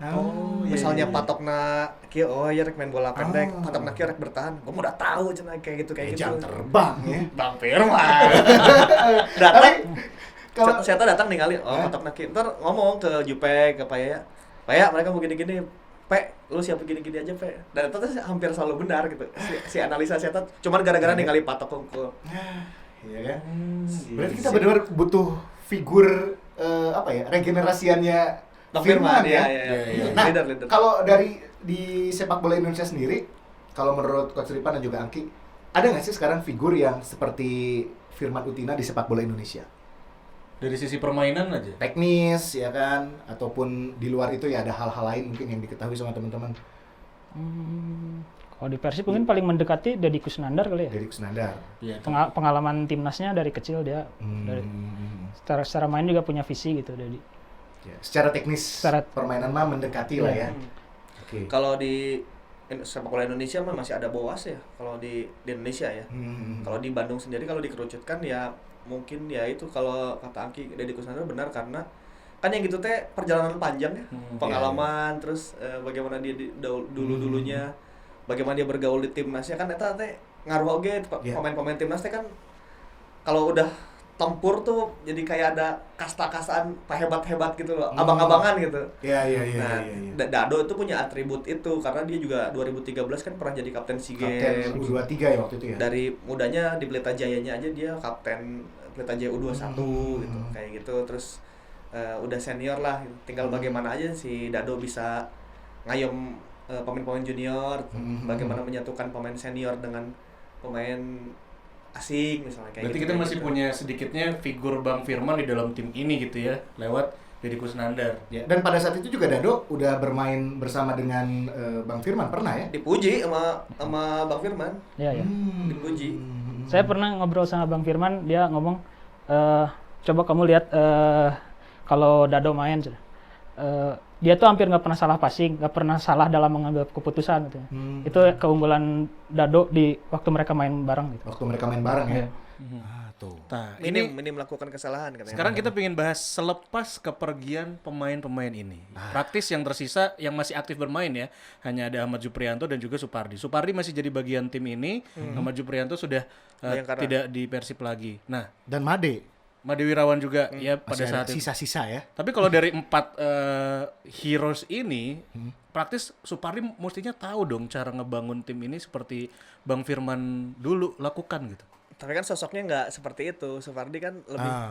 Misalnya patok na kieu, oh iya rek main bola pendek, patok na kieu rek bertahan. Gua udah tahu cenah kayak gitu Jam terbang ya. Bang Firman. Datang. Saya datang ningali, oh patok na kieu. Ntar ngomong ke Jupe, ke Paya. Paya mereka mau gini-gini. Pe, lu siapa gini-gini aja, Pe. Dan itu tuh hampir selalu benar gitu. Si analisa saya tuh cuman gara-gara ningali patok hukum. Iya kan? Berarti kita benar-benar butuh figur regenerasiannya Bang Firman Firman, ya. iya. Nah, Leader. kalau di sepak bola Indonesia sendiri, kalau menurut Coach Ripan dan juga Angki, ada nggak sih sekarang figur yang seperti Firman Utina di sepak bola Indonesia? Dari sisi permainan aja. Teknis ya kan, ataupun di luar itu ya ada hal-hal lain mungkin yang diketahui sama teman-teman. Kalau di Persib mungkin paling mendekati Deddy Kusnandar kali ya. Dari Kusnandar. Iya. Pengalaman timnasnya dari kecil dia dari secara main juga punya visi gitu Deddy. Ya, secara teknis permainan mah mendekati lah ya. Oke. Kalau di sepak bola Indonesia mah masih ada Boas ya. Kalau di Indonesia ya. Kalau di Bandung sendiri kalau dikerucutkan ya mungkin ya itu kalau kata Angki Deddy Kusnandar benar karena kan yang gitu teh perjalanan panjang ya. Pengalaman terus bagaimana dia dulu-dulunya bagaimana dia bergaul di timnasnya kan eta teh ngaruh oge pemain-pemain timnas teh kan kalau udah tempur tuh jadi kayak ada kasta-kastaan hebat-hebat gitu loh, abang-abangan gitu. Iya. Dado itu punya atribut itu karena dia juga 2013 kan pernah jadi kapten SEA Games. Kapten U23 ya waktu itu ya. Dari mudanya di Pelita Jayanya aja dia kapten Pelita Jaya U21 gitu. Kayak gitu terus udah senior lah. Tinggal bagaimana aja si Dado bisa ngayom pemain-pemain junior, bagaimana menyatukan pemain senior dengan pemain asing misalnya kayak berarti gitu. kita masih punya sedikitnya figur Bang Firman di dalam tim ini gitu ya, lewat Deddy Kusnandar. Ya, dan pada saat itu juga Dado udah bermain bersama dengan Bang Firman pernah ya? Dipuji sama Bang Firman. Iya. Dipuji. Saya pernah ngobrol sama Bang Firman, dia ngomong coba kamu lihat kalau Dado main dia tuh hampir nggak pernah salah passing, nggak pernah salah dalam mengambil keputusan gitu. Itu keunggulan Dado di waktu mereka main bareng gitu. Waktu mereka main bareng ya. Tuh. Nah, Minim melakukan kesalahan katanya. sekarang kita pengen bahas selepas kepergian pemain-pemain ini. Praktis yang tersisa yang masih aktif bermain ya, hanya ada Ahmad Juprianto dan juga Supardi. Supardi masih jadi bagian tim ini, Ahmad Juprianto sudah tidak di Persib lagi. Nah, Dan Made Wirawan juga ya masih pada ada saat itu. sisa-sisa ya. Tapi kalau dari 4 heroes ini, praktis Supardi mestinya tahu dong cara ngebangun tim ini seperti Bang Firman dulu lakukan gitu. Tapi kan sosoknya nggak seperti itu. Supardi kan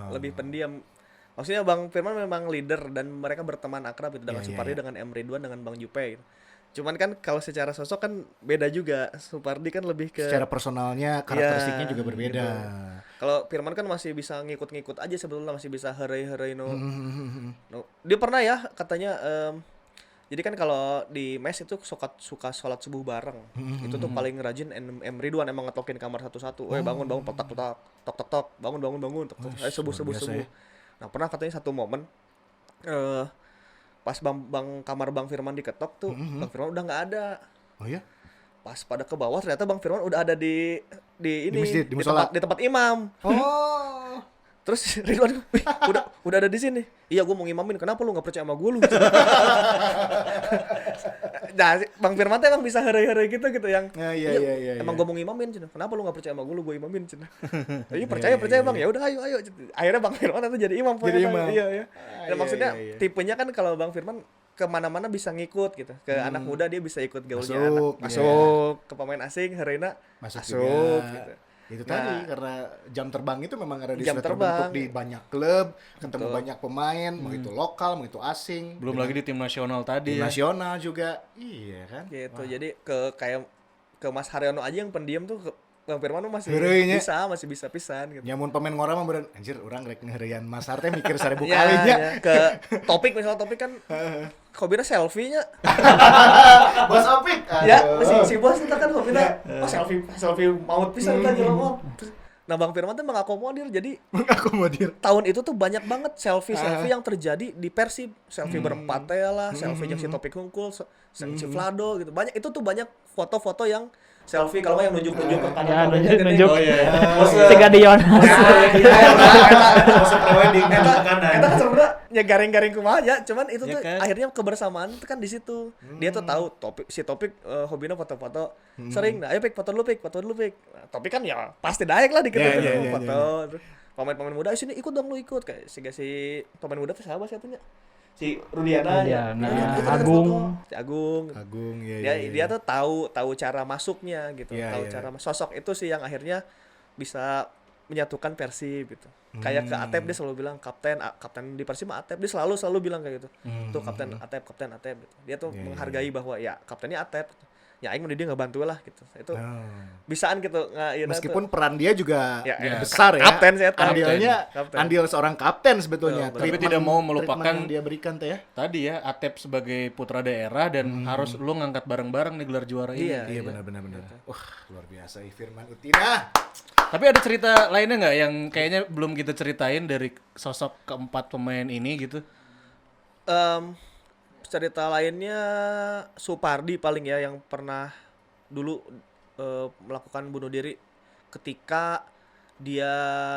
lebih pendiam. Maksudnya Bang Firman memang leader dan mereka berteman akrab itu dengan Supardi, dengan M Ridwan, dengan Bang Jupe gitu. Cuman kan kalau secara sosok kan beda juga. Supardi kan lebih ke Secara personalnya, karakteristiknya juga berbeda. Kalau Firman kan masih bisa ngikut-ngikut aja sebetulnya, masih bisa heureuy no. Dia pernah ya katanya jadi kan kalau di mes itu suka sholat subuh bareng. Itu tuh paling rajin M Ridwan emang ngetokin kamar satu-satu. Bangun tok bangun tok. Subuh. Nah, pernah katanya satu momen pas kamar Bang Firman diketok tuh, Bang Firman udah nggak ada. Oh ya? Pas pada ke bawah ternyata Bang Firman udah ada di masjid, di musola. tempat imam. Oh. Terus Ridwan, udah ada di sini. Iya, gue mau ngimamin. Kenapa lu nggak percaya sama gue lu? Nah, Bang Firman tuh emang bisa heureuy gitu yang. Iya. Emang gue mau ngimamin, cina. Kenapa lu nggak percaya sama gue imamin, cina. Iya percaya Bang. Ya udah ayo. Akhirnya Bang Firman itu jadi imam. Jadi imam. Iya. Dan maksudnya tipenya kan kalau Bang Firman kemana-mana bisa ngikut gitu. Ke anak muda dia bisa ikut gaulnya masuk ke pemain asing, Herena masuk gitu. Itu tadi karena jam terbang itu memang ada jam sudah terbang terbentuk di banyak klub, ketemu banyak pemain, mau itu lokal, mau itu asing. Belum lagi di tim nasional tadi tim ya. nasional juga. Iya kan? Gitu. Jadi ke Mas Haryono aja yang pendiam tuh Bang Firman tuh masih Heureuy-nya. masih bisa pisan gitu. Nyamun pemain ngora mah beneran anjir urang rek ngeheureyan Mas Harte mikir 1000 Ya, kali nya. ke topik kan hobinya selfie-nya. Bos Opik. Ya, si bos itu kan hobinya selfie maut pisan tanya lo. Nah, Bang Firman tuh mengakomodir. Jadi Mengakomodir. tahun itu tuh banyak banget selfie yang terjadi di Persib. Selfie berempat ya lah, selfie yang si Topik Hungkul, si Vlado gitu. Banyak itu tuh banyak foto-foto yang selfie kalau yang nunjuk-nunjuk ke kanan. Ya, kanan, gini. nunjuk. Oh iya. Si Gadion. Pose prewedding ke kanan. Kita sebenarnya garing-garing kumaha ya, cuman itu Ya tuh kan? akhirnya kebersamaan itu kan di situ. Dia tuh tahu Topik hobinya foto-foto. Sering, nah ayo Pik foto dulu Pik. Nah, Topik kan ya pasti daek lah dikit foto. Pemain-pemain muda sini ikut dong, lu ikut kayak si pemain muda tuh siapa sih atunya? Si Rudiana, Agung. Si Agung. Dia tuh tahu cara masuknya gitu, tahu cara sosok itu sih yang akhirnya bisa menyatukan Persib gitu. Kayak ke Atep dia selalu bilang kapten di Persib mah Atep, dia selalu bilang kayak gitu. Tuh kapten Atep gitu. Dia tuh menghargai bahwa ya kaptennya Atep. Ya aing dia ngebantu lah gitu. Itu bisaan gitu. Meskipun peran dia juga Ya, besar ya. kapten sih, Andil seorang kapten sebetulnya. Tapi tidak mau melupakan treatment yang dia berikan teh ya. tadi ya Atep sebagai putra daerah dan harus lu ngangkat bareng-bareng nih gelar juara ini. Iya. Benar. Wah, luar biasa Firman Utina. Tapi ada cerita lainnya nggak yang kayaknya belum kita ceritain dari sosok keempat pemain ini gitu? Cerita lainnya Supardi paling ya yang pernah dulu melakukan bunuh diri ketika dia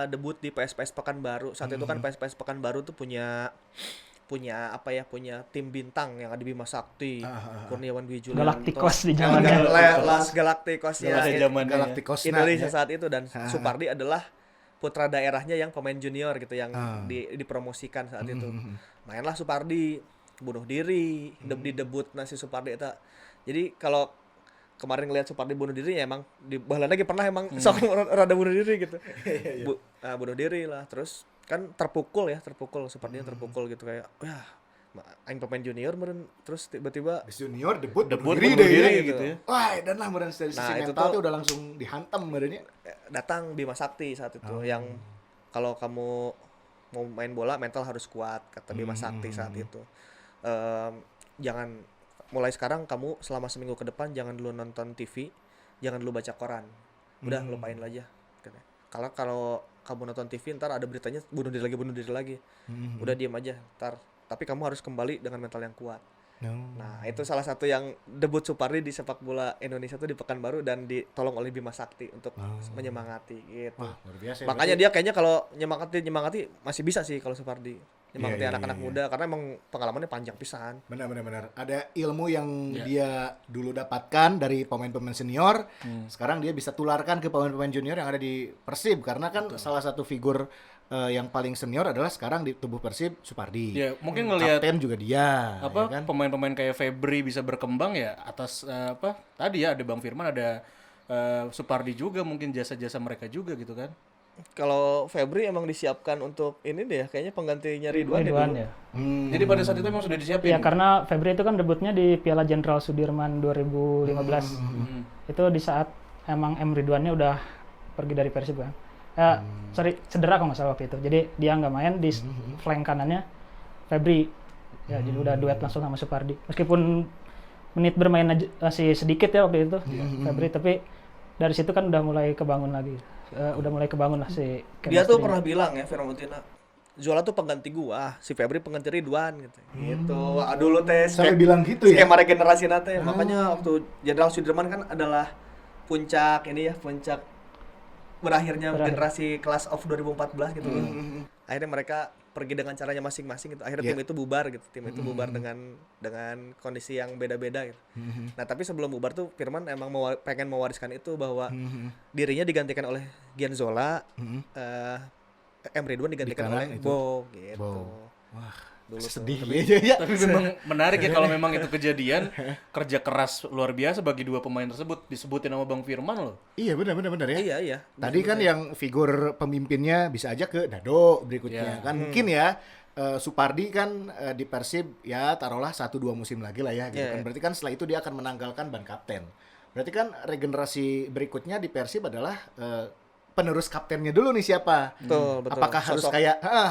debut di PSPS Pekanbaru. Saat itu kan PSPS Pekanbaru tuh punya tim bintang yang ada di Bima Sakti, Kurniawan Dwi Julianto, Galacticos di zamannya. Las Galacticosnya Galacticos Indonesia saat itu, dan Supardi adalah putra daerahnya yang pemain junior gitu yang dipromosikan saat itu. Mainlah Supardi bunuh diri, di debut nasi Supardi eta. Jadi kalau kemarin ngelihat Supardi bunuh diri ya emang di baheula lagi pernah emang sok rada bunuh diri gitu. Bunuh diri lah, terus kan terpukul Supardi terpukul gitu kayak ya aing pemain junior meureun terus tiba-tiba junior debut bunuh diri diri deh gitu ya. Wah, dan lah meureun dari sisi itu mental tuh tuh udah langsung dihantam meureunnya. datang Bima Sakti saat itu yang kalau kamu mau main bola mental harus kuat kata Bima Sakti saat itu. Jangan mulai sekarang kamu selama seminggu ke depan jangan dulu nonton TV, jangan dulu baca koran, udah lupain aja. Kalau kamu nonton TV ntar ada beritanya bunuh diri lagi, udah diam aja ntar. Tapi kamu harus kembali dengan mental yang kuat. Nah itu salah satu yang debut Supardi di sepak bola Indonesia tuh di Pekanbaru dan ditolong oleh Bima Sakti untuk menyemangati gitu. Wah, luar biasa. Makanya dia kayaknya kalau nyemangati masih bisa sih kalau Supardi nyemangati anak-anak muda karena emang pengalamannya panjang pisan. Benar. Ada ilmu yang dia dulu dapatkan dari pemain-pemain senior, sekarang dia bisa tularkan ke pemain-pemain junior yang ada di Persib karena kan salah satu figur yang paling senior adalah sekarang di tubuh Persib Supardi. Ya, mungkin ngelihat kapten juga dia, apa ya kan? pemain-pemain kayak Febri bisa berkembang ya atas tadi ya ada Bang Firman, ada Supardi juga, mungkin jasa-jasa mereka juga gitu kan. Kalau Febri emang disiapkan untuk ini deh kayaknya penggantinya Ridwan ya. Jadi pada saat itu memang sudah disiapin. Ya karena Febri itu kan debutnya di Piala Jenderal Sudirman 2015. Itu di saat emang Ridwannya udah pergi dari Persib kan. Cedera kalau nggak salah waktu itu. Jadi dia nggak main di flank kanannya Febri. Ya jadi udah duet langsung sama Supardi. Meskipun menit bermain masih sedikit ya waktu itu Febri, tapi dari situ kan udah mulai kebangun lagi. Lah si dia tuh pernah bilang ya Firman Utina, Zola tuh pengganti gua, si Febri pengganti Ridwan gitu. Gitu. Wah, dulu teh Sampai bilang gitu ya. skema regenerasi nate. Makanya waktu Jenderal Sudirman kan adalah puncak berakhirnya generasi Class of 2014 gitu. Akhirnya mereka pergi dengan caranya masing-masing gitu. Akhirnya tim itu bubar gitu. Tim itu bubar dengan kondisi yang beda-beda gitu. Nah, tapi sebelum bubar tuh Firman emang pengen mewariskan itu bahwa dirinya digantikan oleh Gian Zola, Ridwan digantikan oleh Bo gitu. Wah, Dulu sedih tuh. ya. Tapi memang menarik ya kalau memang itu kejadian, kerja keras luar biasa bagi dua pemain tersebut, disebutin sama Bang Firman loh. Iya benar ya. Iya. Tadi kan yang figur pemimpinnya bisa aja ke Dado berikutnya kan mungkin ya. Supardi kan di Persib ya taruhlah 1-2 musim lagi lah ya gitu kan. Berarti kan setelah itu dia akan menanggalkan ban kapten. Berarti kan regenerasi berikutnya di Persib adalah penerus kaptennya dulu nih siapa? Betul. Apakah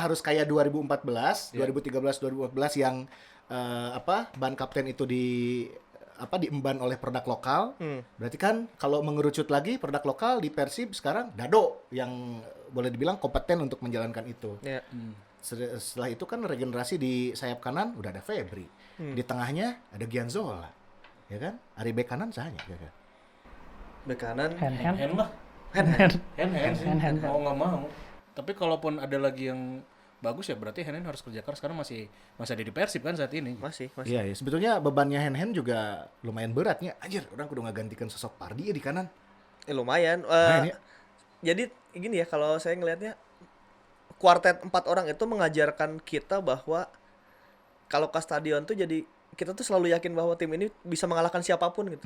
harus kayak 2013, 2013, 2014 yang ban kapten itu diemban oleh produk lokal. Berarti kan kalau mengerucut lagi produk lokal di Persib sekarang Dado yang boleh dibilang kompeten untuk menjalankan itu. Ya. Setelah itu kan regenerasi di sayap kanan udah ada Febri. Di tengahnya ada Gianzola. Ya kan? Ari bek kanan sahanya ya kan. Bek kanan. Hand lah. Hand. Mau nggak mau. Tapi kalaupun ada lagi yang bagus ya berarti Hand harus kerja keras karena masih ada di Persib kan saat ini. Masih. Iya, ya. Sebetulnya bebannya Hand juga lumayan beratnya. Anjir, orang kudu ngagantikan sosok Pardi ya di kanan. Lumayan. Lumayan ya. Jadi gini ya, kalau saya ngelihatnya kuartet 4 orang itu mengajarkan kita bahwa kalau ke stadion tuh jadi kita tuh selalu yakin bahwa tim ini bisa mengalahkan siapapun gitu.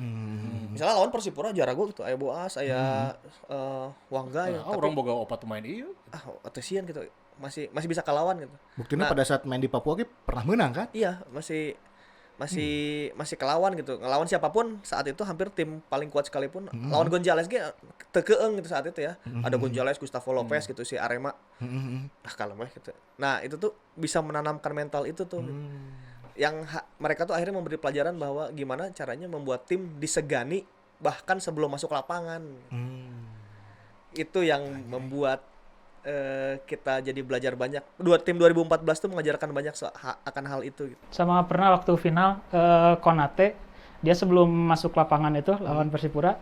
Misalnya lawan Persipura Jarago gitu, aya Boas, aya Wangga ya. Orang boga opat pemain iya. Otesian gitu. Masih bisa kalawan gitu. Buktinya pada saat main di Papua pernah menang kan? Iya, masih kelawan gitu. Ngelawan siapapun saat itu hampir tim paling kuat sekalipun. Lawan Gonzales ge teu keeng gitu saat itu ya. Ada Gonzales, Gustavo Lopez gitu si Arema. Kalem gitu. Nah, itu tuh bisa menanamkan mental itu tuh. Yang mereka tuh akhirnya memberi pelajaran bahwa gimana caranya membuat tim disegani bahkan sebelum masuk lapangan. Itu yang membuat kita jadi belajar banyak. Tim 2014 tuh mengajarkan banyak akan hal itu gitu. Sama pernah waktu final Konate, dia sebelum masuk lapangan itu lawan Persipura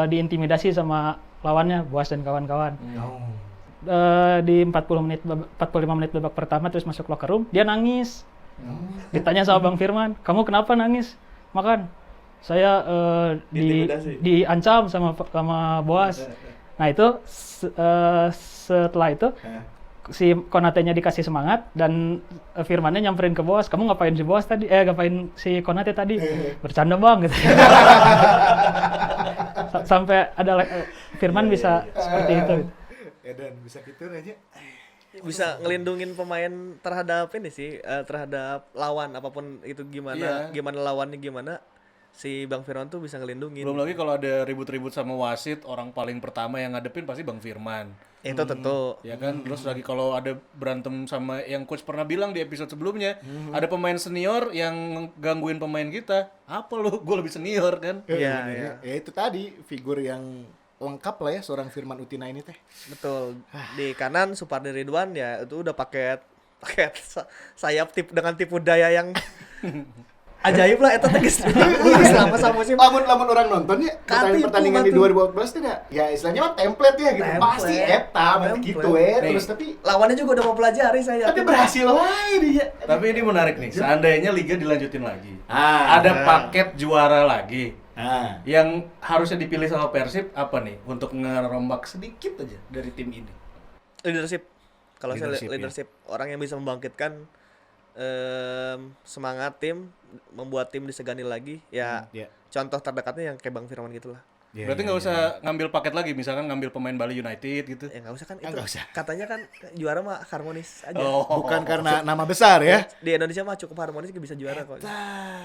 diintimidasi sama lawannya Boas dan kawan-kawan. Di 45 menit babak pertama terus masuk locker room, dia nangis. Ditanya sama Bang Firman, "Kamu kenapa nangis?" "Makan. Saya diancam sama Boas." Nah, itu setelah itu si Konate-nya dikasih semangat dan Firmannya nyamperin ke Boas, "Kamu ngapain si Boas tadi? Ngapain si Konate tadi?" "Bercanda, Bang," gitu. Sampai ada Firman bisa seperti itu. Dan bisa gitu aja. Bisa ngelindungin pemain terhadap ini sih, terhadap lawan apapun itu gimana lawannya gimana. Si Bang Firman tuh bisa ngelindungin. Belum lagi kalau ada ribut-ribut sama wasit, orang paling pertama yang ngadepin pasti Bang Firman. Itu tentu. Ya kan, terus lagi kalau ada berantem sama yang coach pernah bilang di episode sebelumnya, ada pemain senior yang gangguin pemain kita. Apa lu? Gue lebih senior kan? Iya. Ya itu tadi figur yang lengkap lah ya seorang Firman Utina ini teh. Betul. Di kanan Supardi Ridwan ya itu udah paket sayap dengan tipu daya yang ajaib lah eta teh geus selama musim. Lamun orang nonton ya pertandingan di 2014 teh ya istilahnya mah template ya gitu. Pasti eta berarti gitu terus tapi lawannya juga udah mau pelajari saya. Tapi berhasil wae dia. Tapi ini menarik nih, seandainya liga dilanjutin lagi. Ada paket juara lagi. Yang harusnya dipilih sama Persib apa nih untuk ngerombak sedikit aja dari tim ini? Leadership. Kalau saya Leadership, leadership, orang yang bisa membangkitkan semangat tim, membuat tim disegani lagi. Ya, contoh terdekatnya yang kayak Bang Firman gitulah. Berarti nggak usah ngambil paket lagi, misalkan ngambil pemain Bali United gitu. Ya nggak usah kan, itu nggak usah. Katanya kan juara mah harmonis aja. Bukan karena nama besar ya. Di Indonesia mah cukup harmonis bisa juara kok.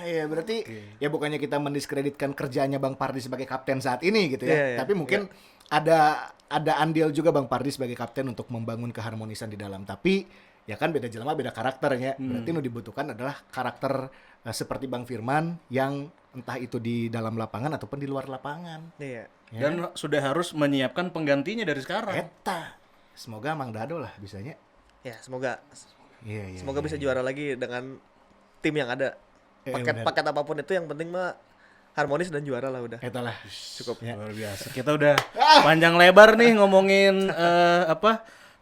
Ya berarti ya bukannya kita mendiskreditkan kerjanya Bang Pardi sebagai kapten saat ini gitu ya. Tapi mungkin ada andil juga Bang Pardi sebagai kapten untuk membangun keharmonisan di dalam. Tapi ya kan beda jelema beda karakternya. Berarti yang dibutuhkan adalah karakter seperti Bang Firman yang entah itu di dalam lapangan ataupun di luar lapangan. Iya. Dan sudah harus menyiapkan penggantinya dari sekarang. Eta. Semoga Mang Dado lah bisanya. Ya, semoga Semoga bisa juara lagi dengan tim yang ada. Paket apapun itu yang penting mah harmonis dan juara lah udah. Eta lah. Cukup. Ya. Luar biasa. Kita udah panjang lebar nih ngomongin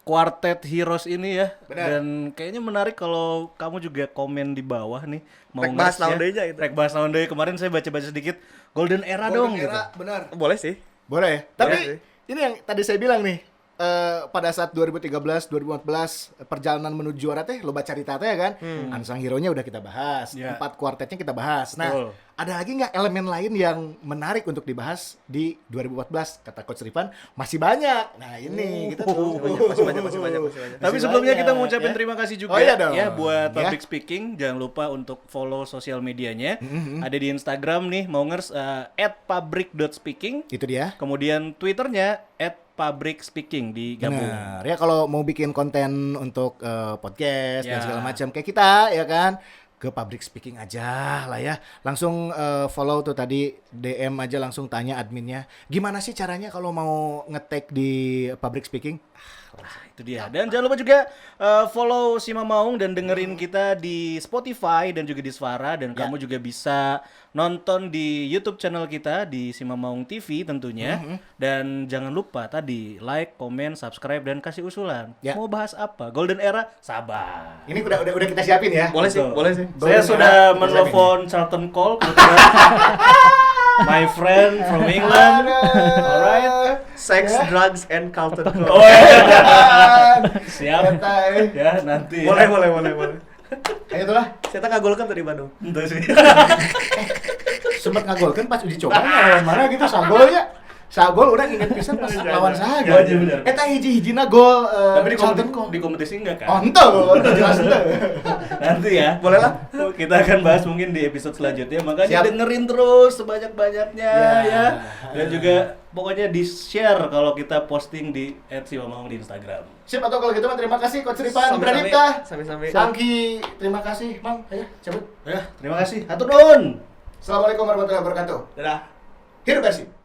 kuartet Heroes ini ya. Benar. Dan kayaknya menarik kalau kamu juga komen di bawah nih. Rek bahas naon deui nya gitu. Rek bahas naon deui. Kemarin saya baca-baca sedikit Golden Era dong gitu. Benar. Boleh sih. Boleh. Tapi sih. ini yang tadi saya bilang nih, pada saat 2013, 2014 perjalanan menuju juara teh loba carita teh ya kan. Unsung hero-nya udah kita bahas, 4 kuartetnya kita bahas. Nah, ada lagi nggak elemen lain yang menarik untuk dibahas di 2014? Kata Coach Rifan, masih banyak. Nah, ini kita Masih banyak. Tapi sebelumnya kita mengucapkan terima kasih juga dong. ya buat Public Speaking. Jangan lupa untuk follow sosial medianya. Ada di Instagram nih, Maungers @public.speaking. Itu dia. Kemudian Twitternya @publicspeaking digabung. Benar. Ya kalau mau bikin konten untuk podcast dan segala macam kayak kita ya kan. ke public speaking aja lah ya. Langsung follow tuh tadi, DM aja langsung tanya adminnya. Gimana sih caranya kalau mau nge-tag di public speaking? Itu dia. Dan jangan lupa juga follow Sima Maung dan dengerin kita di Spotify dan juga di Suara, dan kamu juga bisa nonton di YouTube channel kita di Sima Maung TV tentunya. Dan jangan lupa tadi like, komen, subscribe dan kasih usulan. Ya. Mau bahas apa? Golden Era? Sabar. Ini udah kita siapin ya. Boleh sih, Betul. boleh sih. Saya Golden sudah Era, kita menelpon Charlton Cole kebetulan. My friend from England. Alright. Sex, drugs, and Carlton Cole. Oh iya. Siap. Santai. Ya, nanti. Boleh, ya. boleh. Kayak itulah. Saya ngagolkan tadi Bandung. Entah sih. Sempat ngagolkan pas uji coba lawan mana gitu sagolnya. Sagol udah inget pisan pas lawan saha. Iya, iya, bener. Eta hiji-hijina gol Tapi Charlton Cole. di kompetisi enggak kan? Oh, ente jelas ente. Nanti ya. Boleh lah. Kita akan bahas mungkin di episode selanjutnya. Makanya Siap. dengerin terus sebanyak-banyaknya Ya. ya. Dan juga pokoknya di-share kalau kita posting di @simamaung di Instagram. Sip, atau kalau gitu mah terima kasih Coach Ripan, Sami-sami. Pradipta. Sami-sami. Sangki, terima kasih, Mang. Ayo, cabut. Ya, terima kasih. Hatur nuhun. Assalamualaikum warahmatullahi wabarakatuh. Dadah. Hidup bersih.